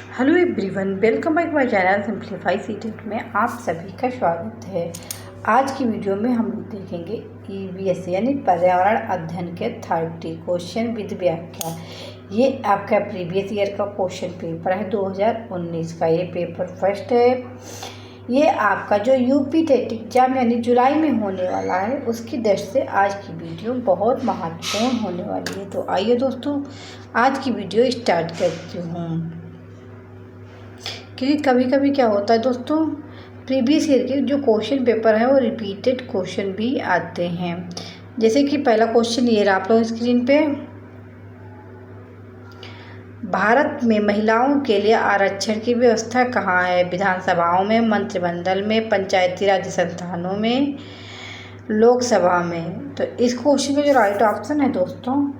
Hello everyone, welcome back my channel simplify CTET में आप सभी का स्वागत है। आज की वीडियो में हम लोग देखेंगे ईवीएस यानी पर्यावरण अध्ययन के 30 क्वेश्चन विद व्याख्या। ये आपका प्रीवियस ईयर का क्वेश्चन पेपर है 2019 का। ये पेपर फर्स्ट है। ये आपका जो यूपी टेट एग्जाम यानी जुलाई में होने वाला है उसकी दृष्टि से आज की वीडियो बहुत महत्वपूर्ण होने वाली है। तो आइए दोस्तों, आज की वीडियो स्टार्ट करती हूँ। क्योंकि कभी कभी क्या होता है दोस्तों, प्रीवियस ईयर के जो क्वेश्चन पेपर है वो रिपीटेड क्वेश्चन भी आते हैं। जैसे कि पहला क्वेश्चन ये रहा आप लोग स्क्रीन पे। भारत में महिलाओं के लिए आरक्षण की व्यवस्था कहाँ है? विधानसभाओं में, मंत्रिमंडल में, पंचायती राज संस्थानों में, लोकसभा में। तो इस क्वेश्चन का जो राइट ऑप्शन है दोस्तों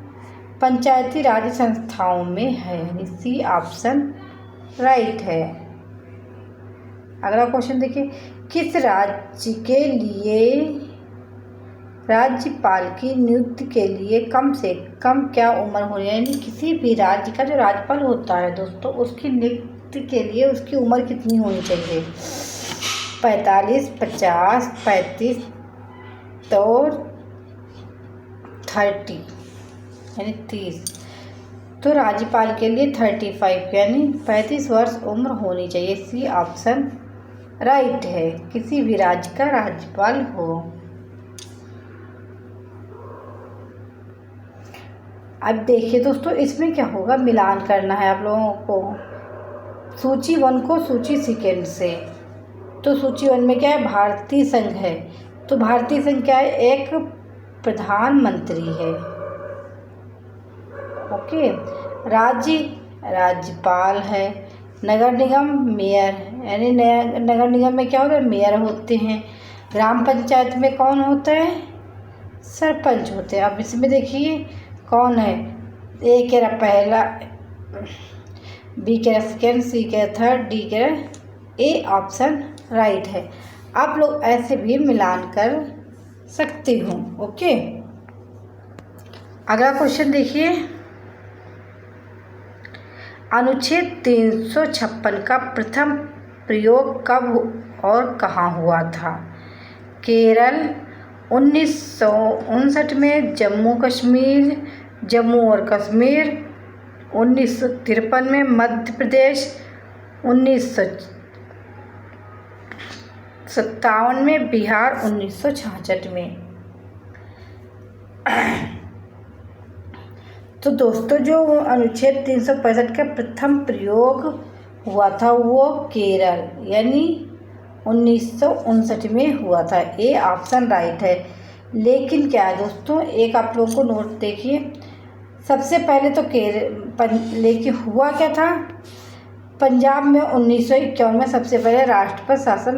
पंचायती राज संस्थाओं में है, यानी सी ऑप्शन राइट है। अगला क्वेश्चन देखिए, किस राज्य के लिए राज्यपाल की नियुक्ति के लिए कम से कम क्या उम्र होनी है? यानी किसी भी राज्य का जो राज्यपाल होता है दोस्तों उसकी नियुक्ति के लिए उसकी उम्र कितनी होनी चाहिए? 45, 50, 35 और 30 यानी 30। तो राज्यपाल के लिए 35 यानी 35 वर्ष उम्र होनी चाहिए। सी ऑप्शन राइट है, किसी भी राज्य का राज्यपाल हो। अब देखिए दोस्तों, इसमें क्या होगा, मिलान करना है आप लोगों को सूची 1 को सूची सेकेंड से। तो सूची 1 में क्या है, भारतीय संघ है। तो भारतीय संघ क्या है, एक प्रधानमंत्री है। ओके, राज्य राज्यपाल है। नगर निगम मेयर, यानी नगर निगम में क्या होता है, मेयर होते हैं। ग्राम पंचायत में कौन होता है, सरपंच होते हैं। अब इसमें देखिए कौन है, ए के रहा पहला, बी के रहा सेकेंड, सी के रहा थर्ड, डी के रहा, ए ऑप्शन राइट है। आप लोग ऐसे भी मिलान कर सकते हो। ओके, अगला क्वेश्चन देखिए, अनुच्छेद 356 का प्रथम प्रयोग कब और कहाँ हुआ था? केरल 1959 में, जम्मू और कश्मीर 1953 में, मध्य प्रदेश 1957 में, बिहार 1966 में। तो दोस्तों जो अनुच्छेद 365 का प्रथम प्रयोग हुआ था वो केरल यानी 1959 में हुआ था। ए ऑप्शन राइट है। लेकिन क्या है दोस्तों, एक आप लोगों को नोट देखिए, सबसे पहले तो लेकिन हुआ क्या था, पंजाब में 1951 में सबसे पहले राष्ट्रपति शासन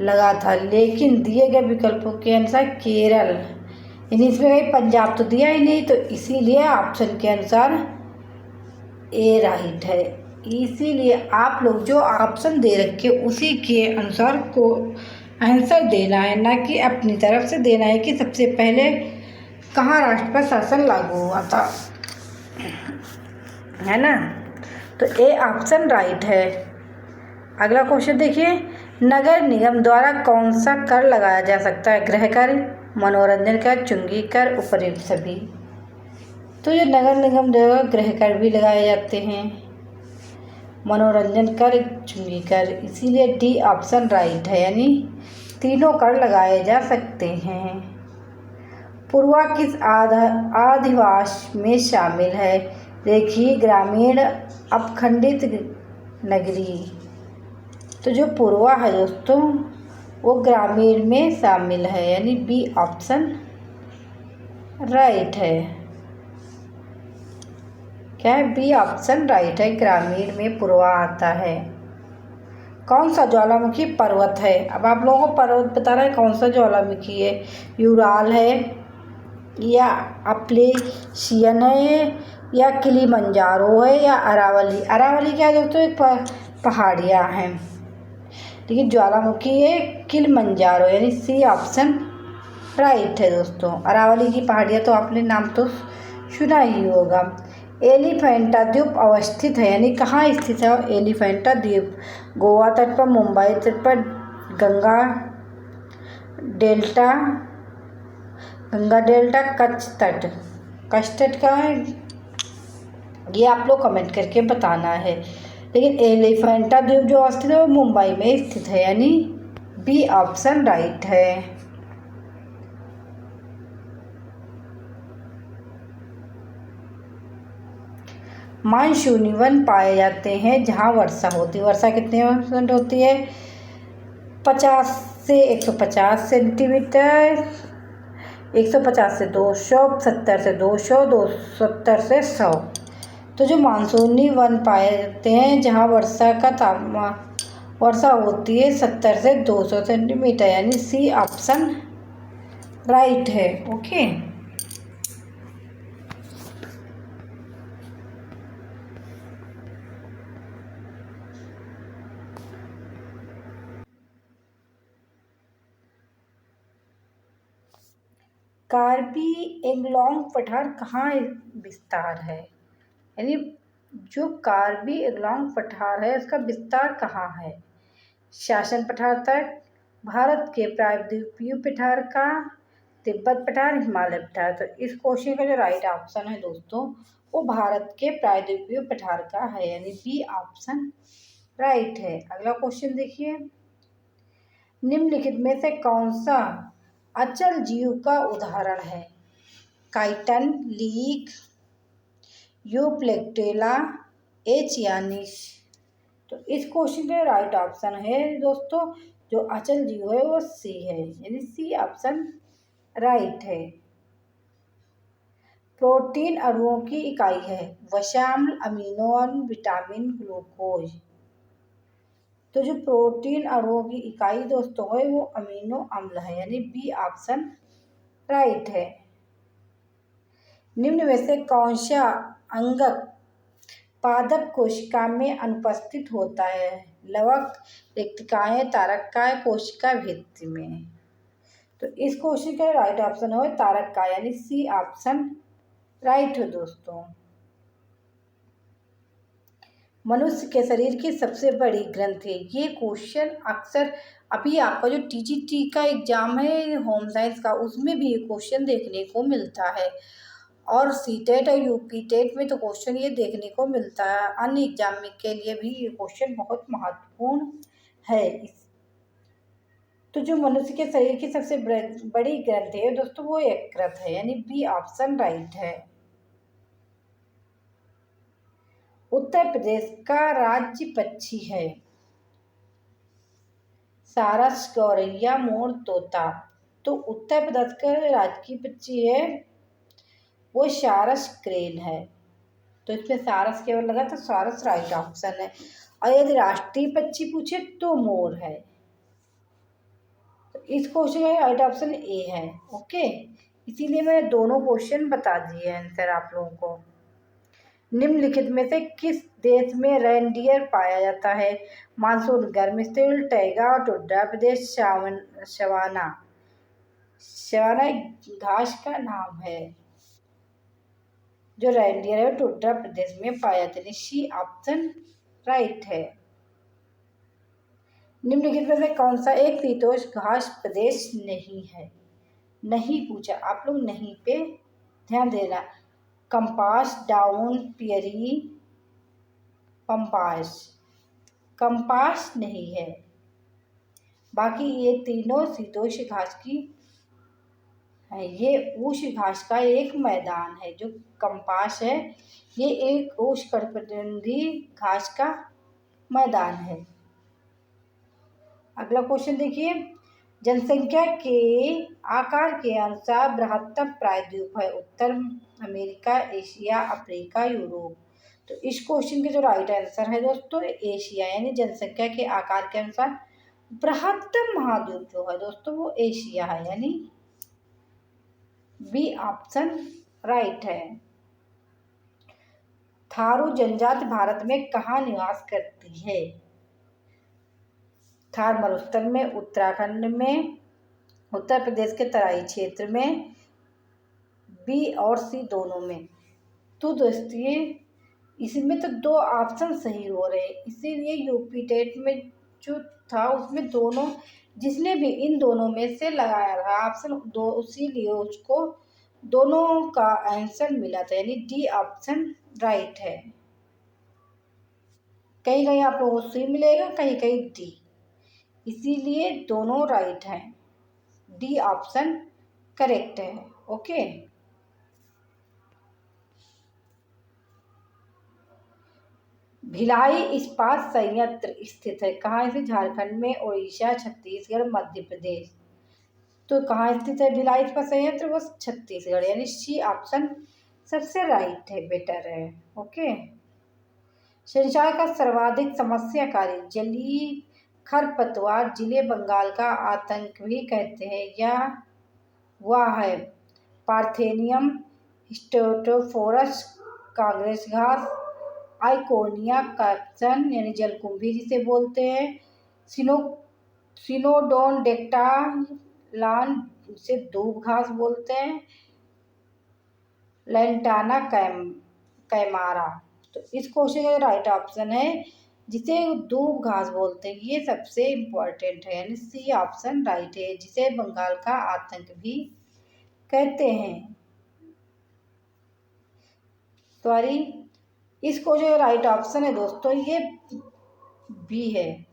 लगा था। लेकिन दिए गए विकल्पों के अनुसार केरल, यानी इसमें कहीं पंजाब तो दिया ही नहीं, तो इसीलिए ऑप्शन के अनुसार ए राइट है। इसीलिए आप लोग जो ऑप्शन दे रखे उसी के अनुसार को आंसर देना है, ना कि अपनी तरफ से देना है कि सबसे पहले कहाँ राष्ट्रपति शासन लागू हुआ था, है ना। तो ए ऑप्शन राइट है। अगला क्वेश्चन देखिए, नगर निगम द्वारा कौन सा कर लगाया जा सकता है? गृह कर, मनोरंजन कर, चुंगी कर, उपयुक्त सभी। तो ये नगर निगम द्वारा गृह कर भी लगाए जाते हैं, मनोरंजन कर, चुंगी कर, इसीलिए डी ऑप्शन राइट है, यानी तीनों कर लगाए जा सकते हैं। पूर्वा किस आदिवास में शामिल है? रेखीय, ग्रामीण, अपखंडित, नगरीय। तो जो पूर्वा है दोस्तों वो ग्रामीण में शामिल है, यानी बी ऑप्शन राइट है। क्या है, बी ऑप्शन राइट है, ग्रामीण में पूर्वा आता है। कौन सा ज्वालामुखी पर्वत है? अब आप लोगों को पर्वत बता रहा है कौन सा ज्वालामुखी है, यूराल है या अपलेशियन है या किलिमंजारो है या अरावली। अरावली क्या है दोस्तों, एक पहाड़ियाँ हैं, लेकिन ज्वालामुखी है किलिमंजारो, यानी सी ऑप्शन राइट है दोस्तों। अरावली की पहाड़ियाँ तो आपने नाम तो सुना ही होगा। एलिफेंटा द्वीप अवस्थित है, यानी कहाँ स्थित है एलिफेंटा द्वीप? गोवा तट पर, मुंबई तट पर, गंगा डेल्टा, कच्छ तट कहाँ है ये आप लोग कमेंट करके बताना है। लेकिन एलिफेंटा द्वीप जो स्थित है वो मुंबई में स्थित है, यानी बी ऑप्शन राइट है। मानसूनी वन पाए जाते हैं जहाँ वर्षा होती है। वर्षा कितने % होती है? 50 से 150 सेंटीमीटर, 150 से 200, 70 से 200, 270 से 100। तो जो मानसूनी वन पाए जाते हैं जहाँ वर्षा होती है 70 से 200 सेंटीमीटर, यानी सी ऑप्शन राइट है। ओके, कार्बी एंगलोंग पठार कहाँ विस्तार है? यानी जो कार्बी एंगलोंग पठार है उसका विस्तार कहाँ है? शासन पठार तक, भारत के प्रायद्वीपीय पठार का, तिब्बत पठार, हिमालय पठार। तो इस क्वेश्चन का जो राइट ऑप्शन है दोस्तों वो भारत के प्रायद्वीपीय पठार का है, यानी बी ऑप्शन राइट है। अगला क्वेश्चन देखिए, निम्नलिखित में से कौन सा अचल जीव का उदाहरण है? काइटन, लीक, यूप्लेक्टेला, एचियानिस। तो इस क्वेश्चन का राइट ऑप्शन है दोस्तों जो अचल जीव है वो सी है, यानी सी ऑप्शन राइट है। प्रोटीन अणुओं की इकाई है वसाम्ल, अमीनो अम्ल, विटामिन, ग्लूकोज। तो जो प्रोटीन अणुओं की इकाई दोस्तों है वो अमीनो अम्ल है, यानी बी ऑप्शन राइट है। निम्न में से कौन सा अंगक पादप कोशिका में अनुपस्थित होता है? लवक, रिक्तिकाएं, तारककाय, कोशिका भित्ति में। तो इस क्वेश्चन का राइट ऑप्शन है तारककाय, यानी सी ऑप्शन राइट है दोस्तों। मनुष्य के शरीर की सबसे बड़ी ग्रंथि, ये क्वेश्चन अक्सर अभी आपका जो टीजीटी का एग्जाम है होम साइंस का उसमें भी ये क्वेश्चन देखने को मिलता है, और सीटेट और यूपीटेट में तो क्वेश्चन ये देखने को मिलता है। अन्य एग्जाम के लिए भी ये क्वेश्चन बहुत महत्वपूर्ण है। तो जो मनुष्य के शरीर की सबसे बड़ी ग्रंथि है दोस्तों वो यकृत है, यानी बी ऑप्शन राइट है। उत्तर प्रदेश का राज्य पक्षी है सारस, गौरैया, मोर, तोता। तो उत्तर प्रदेश का राजकीय पक्षी है वो सारस क्रेन है। तो इसमें सारस केवल लगा तो सारस राइट ऑप्शन है। और यदि राष्ट्रीय पक्षी पूछे तो मोर है। तो इस क्वेश्चन का राइट ऑप्शन ए है। ओके, इसीलिए मैंने दोनों क्वेश्चन बता दिए आंसर आप लोगों को। निम्नलिखित में से किस देश में रेनडियर पाया जाता है? मानसून गर्म स्थल, टैगा, टुड्डा प्रदेश, सवाना। सवाना एक घास का नाम है। जो रेनडियर है वो टुड्डा प्रदेश में पाया जाता है, सी ऑप्शन राइट है। निम्नलिखित में से कौन सा एक शीतोष्ण घास प्रदेश नहीं है? नहीं पूछा, आप लोग नहीं पे ध्यान देना। कंपास, डाउन, पियरी, पंपास। कंपास नहीं है, बाकी ये तीनों शीतोष्ण घास की है। ये उष्ण घास का एक मैदान है। जो कंपास है ये एक उष्णकटिबंधीय घास का मैदान है। अगला क्वेश्चन देखिए, जनसंख्या के आकार के अनुसार बृहत्तम प्रायद्वीप है उत्तर अमेरिका, एशिया, अफ्रीका, यूरोप। तो इस क्वेश्चन के जो राइट आंसर है दोस्तों एशिया, यानी जनसंख्या के आकार के अनुसार बृहत्तम महाद्वीप जो है दोस्तों वो एशिया है, यानी बी ऑप्शन राइट है। थारू जनजाति भारत में कहाँ निवास करती है? थार मरुस्थल में, उत्तराखंड में, उत्तर प्रदेश के तराई क्षेत्र में, बी और सी दोनों में। तो दोस्तों ये इसमें तो 2 ऑप्शन सही हो रहे हैं, इसीलिए यूपी टेट में जो था उसमें दोनों, जिसने भी इन दोनों में से लगाया था ऑप्शन दो, इसीलिए उसको दोनों का आंसर मिला था, यानी डी ऑप्शन राइट है। कहीं कहीं आप लोगों को सी मिलेगा, कहीं कहीं डी, इसीलिए दोनों राइट हैं, डी ऑप्शन करेक्ट है। ओके, भिलाई इस्पात संयंत्र स्थित है कहाँ से? झारखंड में, उड़ीसा, छत्तीसगढ़, मध्य प्रदेश। तो कहाँ स्थित है भिलाई इस्पात संयंत्र? वो छत्तीसगढ़, यानी सी ऑप्शन सबसे राइट है, बेटर है। ओके, सिंचाई का सर्वाधिक समस्याकारी जलीय खरपतवार जिन्हें बंगाल का आतंक भी कहते हैं, या वह है पार्थेनियम, स्टेटोफोरस, कांग्रेस घास, आइकोनिया कैप्सन यानी जलकुंभी जिसे बोलते हैं, सिनो सिनोडोन डेक्टालान जिसे दूब घास बोलते हैं, लेंटाना कैमारा। तो इस क्वेश्चन का राइट ऑप्शन है जिसे दूब घास बोलते हैं, ये सबसे इम्पोर्टेंट है, यानी सी ऑप्शन राइट है, जिसे बंगाल का आतंक भी कहते हैं। सॉरी, इसको जो राइट ऑप्शन है दोस्तों ये बी है,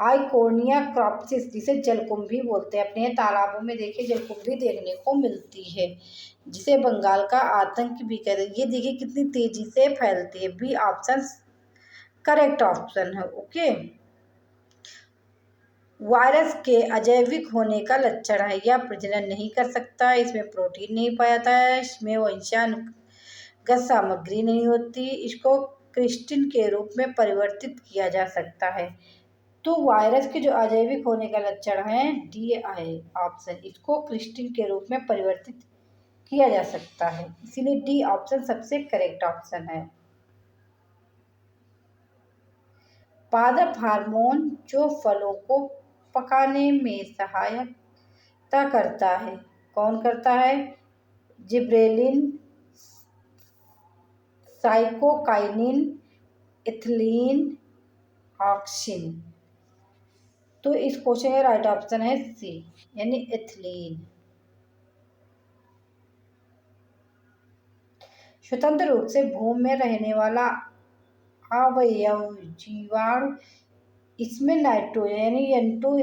आइकोनिया क्रॉप्सिस जिसे जलकुंभी बोलते हैं। अपने तालाबों में देखिए जलकुंभी देखने को मिलती है, जिसे बंगाल का आतंक भी कहते हैं। ये देखिए कितनी तेजी से फैलती है, बी ऑप्शन करेक्ट ऑप्शन है। ओके, वायरस के अजैविक होने का लक्षण है, यह प्रजनन नहीं कर सकता, इसमें प्रोटीन नहीं पाया जाता है, इसमें वंशानुगत सामग्री नहीं होती, इसको क्रिस्टिन के रूप में परिवर्तित किया जा सकता है। तो वायरस के जो अजैविक होने का लक्षण है डी है ऑप्शन, इसको क्रिस्टिन के रूप में परिवर्तित किया जा सकता है, इसीलिए डी ऑप्शन सबसे करेक्ट ऑप्शन है। पादप हार्मोन जो फलों को पकाने में सहायता करता है, कौन करता है? Gibberellin, cytokinin, ethylene, auxin. तो इस क्वेश्चन का राइट ऑप्शन है सी, यानी इथिलीन। स्वतंत्र रूप से भूमि में रहने वाला अवयव जीवाणु, इसमें नाइट्रोजन यानी N2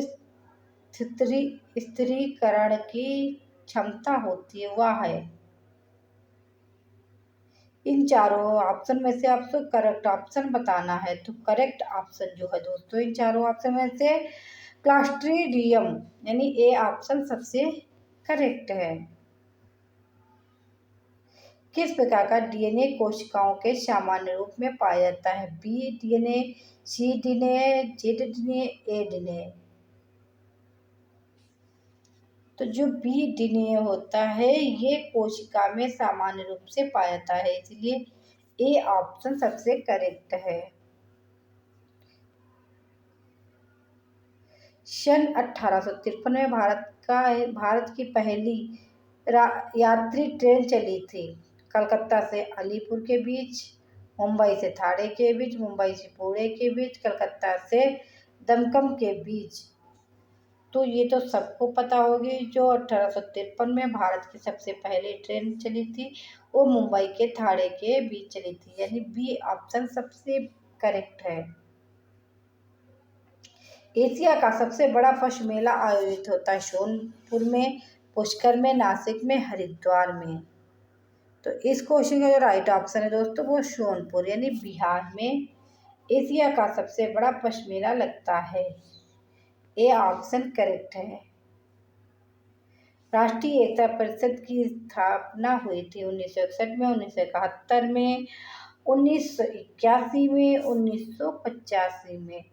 स्थिरीकरण की क्षमता होती है, वह है। इन चारों ऑप्शन में से आपको करेक्ट ऑप्शन बताना है, तो करेक्ट ऑप्शन जो है दोस्तों इन चारों ऑप्शन में से क्लास्ट्रीडियम यानी ए ऑप्शन सबसे करेक्ट है। किस प्रकार का डीएनए कोशिकाओं के सामान्य रूप में पाया जाता है? बी डीएनए, सी डीएनए, जेड डीएनए, ए डीएनए। तो जो बी डीएनए होता है ये कोशिका में सामान्य रूप से पाया जाता है, इसलिए ए ऑप्शन सबसे करेक्ट है। सन 1853 में भारत की पहली यात्री ट्रेन चली थी, कलकत्ता से अलीपुर के बीच, मुंबई से थाने के बीच, मुंबई से पुणे के बीच, कलकत्ता से दमकम के बीच। तो ये तो सबको पता होगी, जो 1853 में भारत की सबसे पहली ट्रेन चली थी वो मुंबई के थाने के बीच चली थी, यानी बी ऑप्शन सबसे करेक्ट है। एशिया का सबसे बड़ा पशु मेला आयोजित होता है सोनपुर में, पुष्कर में, नासिक में, हरिद्वार में। तो इस क्वेश्चन का जो राइट ऑप्शन है दोस्तों वो सोनपुर यानी बिहार में एशिया का सबसे बड़ा पशु मेला लगता है, ए ऑप्शन करेक्ट है। राष्ट्रीय एकता परिषद की स्थापना हुई थी 1961 में, 1971 में, 1981 में, 1985 में।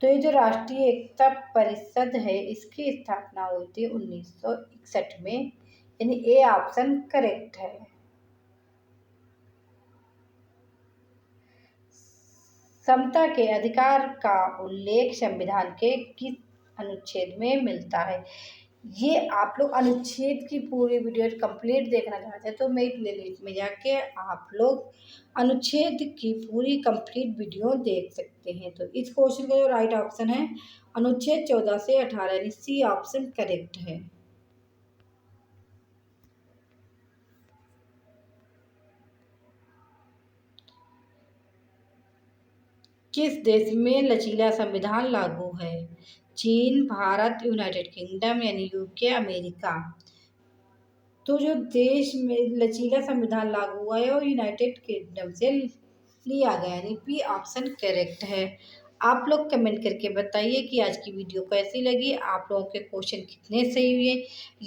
तो ये जो राष्ट्रीय एकता परिषद है इसकी स्थापना हुई थी 1961 में, यानी ए ऑप्शन करेक्ट है। समता के अधिकार का उल्लेख संविधान के किस अनुच्छेद में मिलता है? ये आप लोग अनुच्छेद की पूरी वीडियो कंप्लीट देखना चाहते हैं तो मेरी प्लेलिस्ट में जाके आप लोग अनुच्छेद की पूरी कंप्लीट वीडियो देख सकते हैं। तो इस क्वेश्चन का जो राइट ऑप्शन है अनुच्छेद 14 से 18 यानी सी ऑप्शन करेक्ट है। किस देश में लचीला संविधान लागू है? चीन, भारत, यूनाइटेड किंगडम यानी यूके, अमेरिका। तो जो देश में लचीला संविधान लागू हुआ है वो यूनाइटेड किंगडम से लिया गया यानी पी ऑप्शन करेक्ट है। आप लोग कमेंट करके बताइए कि आज की वीडियो कैसी लगी, आप लोगों के क्वेश्चन कितने सही हुए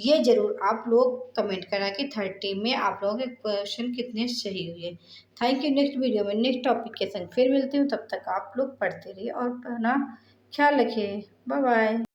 ये ज़रूर आप लोग कमेंट करा कि 30 में आप लोगों के क्वेश्चन कितने सही हुए। Thank you. नेक्स्ट वीडियो में नेक्स्ट टॉपिक के संग फिर मिलती हूँ, तब तक आप लोग पढ़ते रहिए और अपना ख्याल रखिए। Bye bye.